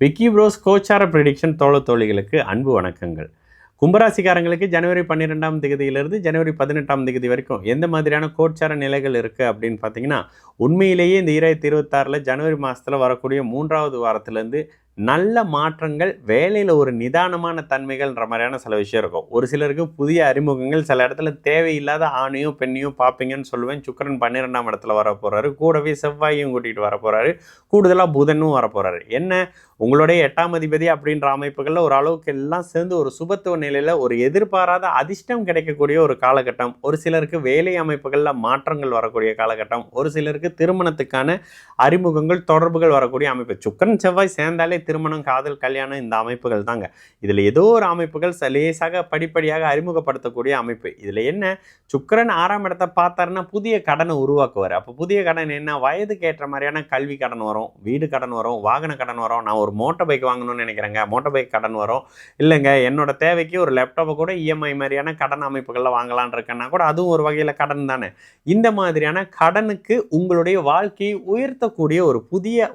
Vicky pros கோச்சார prediction தோழிகளுக்கு அன்பு வணக்கங்கள். கும்பராசிக்காரங்களுக்கு ஜனவரி 12ஆம் தேதியிலிருந்து ஜனவரி 18ஆம் தேதி வரைக்கும் எந்த மாதிரியான கோச்சார நிலைகள் இருக்குது அப்படின்னு பார்த்தீங்கன்னா, உண்மையிலேயே இந்த 2026 ஜனவரி மாதத்தில் வரக்கூடிய 3வது வாரத்திலேருந்து நல்ல மாற்றங்கள், வேலையில் ஒரு நிதானமான தன்மைகள்ன்ற மாதிரியான சில விஷயம் இருக்கும். ஒரு சிலருக்கு புதிய அறிமுகங்கள், சில இடத்துல தேவையில்லாத ஆணையும் பெண்ணையும் பார்ப்பீங்கன்னு சொல்லுவேன். சுக்கிரன் 12ஆம் இடத்துல வரப்போகிறாரு, கூடவே செவ்வாயும் கூட்டிகிட்டு வரப்போகிறாரு, கூடுதலாக புதனும் வரப்போகிறாரு. என்ன உங்களுடைய 8ஆம் அதிபதி அப்படின்ற அமைப்புகளில் ஒரு அளவுக்கு எல்லாம் சேர்ந்து ஒரு சுபத்துவ நிலையில் ஒரு எதிர்பாராத அதிர்ஷ்டம் கிடைக்கக்கூடிய ஒரு காலகட்டம். ஒரு சிலருக்கு வேலை அமைப்புகளில் மாற்றங்கள் வரக்கூடிய காலகட்டம். ஒரு சிலருக்கு திருமணத்துக்கான அறிமுகங்கள், தொடர்புகள் வரக்கூடிய அமைப்பு. சுக்கிரன் செவ்வாய் சேர்ந்தாலே திருமணம், காதல், கல்யாணம் இந்த அமைப்புகள் தாங்க. இதில் ஏதோ ஒரு அமைப்புகள் லேசாக படிப்படியாக அறிமுகப்படுத்தக்கூடிய அமைப்பு. இதில் என்ன, சுக்கிரன் 6ஆம் இடத்தை பார்த்தாருன்னா புதிய கடனை உருவாக்குவார். அப்போ புதிய கடன் என்ன, வயதுக்கு ஏற்ற மாதிரியான கல்வி கடன் வரும், வீடு கடன் வரும், வாகன கடன் வரும். நான் ஒரு மோட்டார் பைக் வாங்கணும்னு நினைக்கிறேங்க, மோட்டார் பைக் கடன் வரும். இல்லைங்க என்னோட தேவைக்கு ஒரு லேப்டாப்பை கூட இஎம்ஐ மாதிரியான கடன் அமைப்புகளில் வாங்கலான் இருக்கேன்னா கூட அதுவும் ஒரு வகையில் கடன் தானே. இந்த மாதிரியான கடனுக்கு உங்களுடைய வாழ்க்கையை உயர்த்தக்கூடிய ஒரு புதிய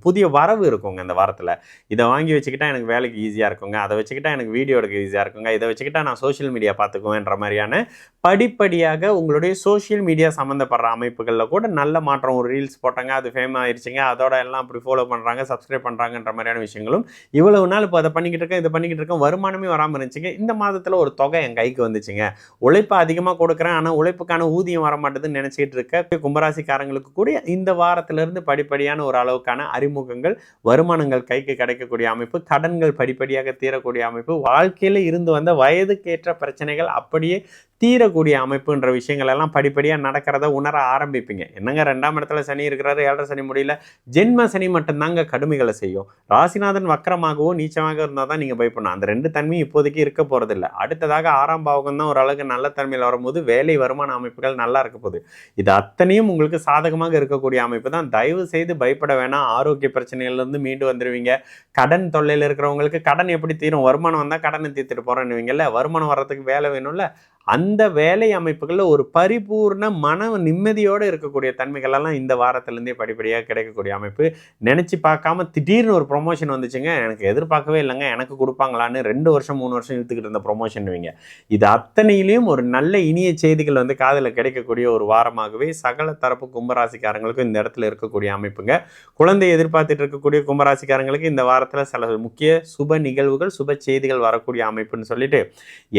புதிய வரவு இருக்குங்க இந்த வாரத்தில். இதை வாங்கி வச்சுக்கிட்டா எனக்கு வேலைக்கு ஈஸியாக இருக்குங்க, அதை வச்சுக்கிட்டா எனக்கு வீடியோ எடுக்க ஈஸியாக இருக்குங்க, இதை வச்சுக்கிட்டா நான் சோஷியல் மீடியா பார்த்துக்குவேன்ற மாதிரியான படிப்படியாக உங்களுடைய சோஷியல் மீடியா சம்மந்தப்படுற அமைப்புகளில் கூட நல்ல மாற்றம். ஒரு ரீல்ஸ் போட்டாங்க, அது ஃபேம் ஆயிடுச்சுங்க, அதோட எல்லாம் அப்படி ஃபாலோ பண்ணுறாங்க, சப்ஸ்கிரைப் பண்ணுறாங்கன்ற மாதிரியான விஷயங்களும் இவ்வளவு நாள் இப்போ அதை பண்ணிக்கிட்டு இருக்கேன், இதை பண்ணிக்கிட்டு இருக்கேன், வருமானமே வராமல் இருந்துச்சுங்க. இந்த மாதத்தில் ஒரு தொகை என் கைக்கு வந்துச்சுங்க, உழைப்பு அதிகமாக கொடுக்குறேன், ஆனால் உழைப்புக்கான ஊதியம் வர மாட்டேதுன்னு நினச்சிக்கிட்டு இருக்க கும்பராசிக்காரங்களுக்கு கூட இந்த வாரத்திலிருந்து படிப்படியான ஒரு அளவுக்கான அறிமுகங்கள், வருமானங்கள் கைக்கு கிடைக்கக்கூடிய அமைப்பு, கடன்கள் படிப்படியாக தீரக்கூடிய அமைப்பு, வாழ்க்கையில் இருந்து வந்த வயதுக்கேற்ற பிரச்சனைகள் அப்படியே தீரக்கூடிய அமைப்புன்ற விஷயங்கள் எல்லாம் படிப்படியாக நடக்கிறத உணர ஆரம்பிப்பீங்க. என்னங்க 2ஆம் இடத்துல சனி இருக்கிறாரு, 7.5 சனி முடியல, ஜென்ம சனி மட்டும்தாங்க கடுமைகளை செய்யும். ராசிநாதன் வக்கரமாகவோ நீச்சமாக இருந்தால் தான் நீங்கள் பயப்படணும். அந்த 2 தன்மையும் இப்போதைக்கு இருக்க போகிறதில்ல. அடுத்ததாக 6ஆம் பாவகம் தான் ஓரளவுக்கு நல்ல தன்மையில் வரும்போது வேலை வருமான அமைப்புகள் நல்லா இருக்க போகுது. இது அத்தனையும் உங்களுக்கு சாதகமாக இருக்கக்கூடிய அமைப்பு தான். தயவு செய்து பயப்பட வேணாம். ஆரோக்கிய பிரச்சனைகள்லேருந்து மீண்டு வந்துடுவீங்க. கடன் தொல்லையில் இருக்கிறவங்களுக்கு கடன் எப்படி தீரும், வருமானம் வந்தால் கடனை தீர்த்துட்டு போகிறேன்னுவீங்கல்ல, வருமானம் வர்றதுக்கு வேலை வேணும்ல, அந்த வேலை அமைப்புகளில் ஒரு பரிபூர்ண மன நிம்மதியோடு இருக்கக்கூடிய தன்மைகளெல்லாம் இந்த வாரத்திலேருந்தே படிப்படியாக கிடைக்கக்கூடிய அமைப்பு. நினச்சி பார்க்காம திடீர்னு ஒரு ப்ரொமோஷன் வந்துச்சுங்க, எனக்கு எதிர்பார்க்கவே இல்லைங்க, எனக்கு கொடுப்பாங்களான்னு 2 வருஷம் 3 வருஷம் இழுத்துக்கிட்டு இருந்த ப்ரொமோஷன்வீங்க. இது அத்தனையிலையும் ஒரு நல்ல இனிய செய்திகள் காதில் கிடைக்கக்கூடிய ஒரு வாரமாகவே சகல தரப்பு கும்பராசிக்காரங்களுக்கும் இந்த இடத்துல இருக்கக்கூடிய அமைப்புங்க. குழந்தை எதிர்பார்த்துட்டு இருக்கக்கூடிய கும்பராசிக்காரங்களுக்கு இந்த வாரத்தில் சில முக்கிய சுப நிகழ்வுகள், சுப செய்திகள் வரக்கூடிய அமைப்புன்னு சொல்லிட்டு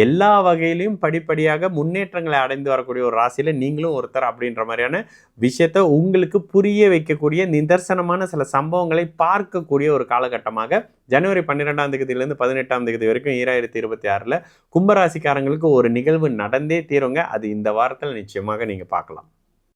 எல்லா வகையிலையும் படிப்படியாக முன்னேற்றங்களை அடைந்து வரக்கூடிய ஒரு ராசியில் நீங்களும் ஒருத்தர் அப்படின்ற மாதிரியான விஷயத்தை உங்களுக்கு புரிய வைக்கக்கூடிய நிதர்சனமான சில சம்பவங்களை பார்க்கக்கூடிய ஒரு காலகட்டமாக ஜனவரி 12ஆம் தேதியிலிருந்து 18ஆம் தேதி வரைக்கும் 2026 கும்பராசிக்காரங்களுக்கு ஒரு நிகழ்வு நடந்தே தீருங்க. அது இந்த வாரத்தில் நிச்சயமாக நீங்கள் பார்க்கலாம்.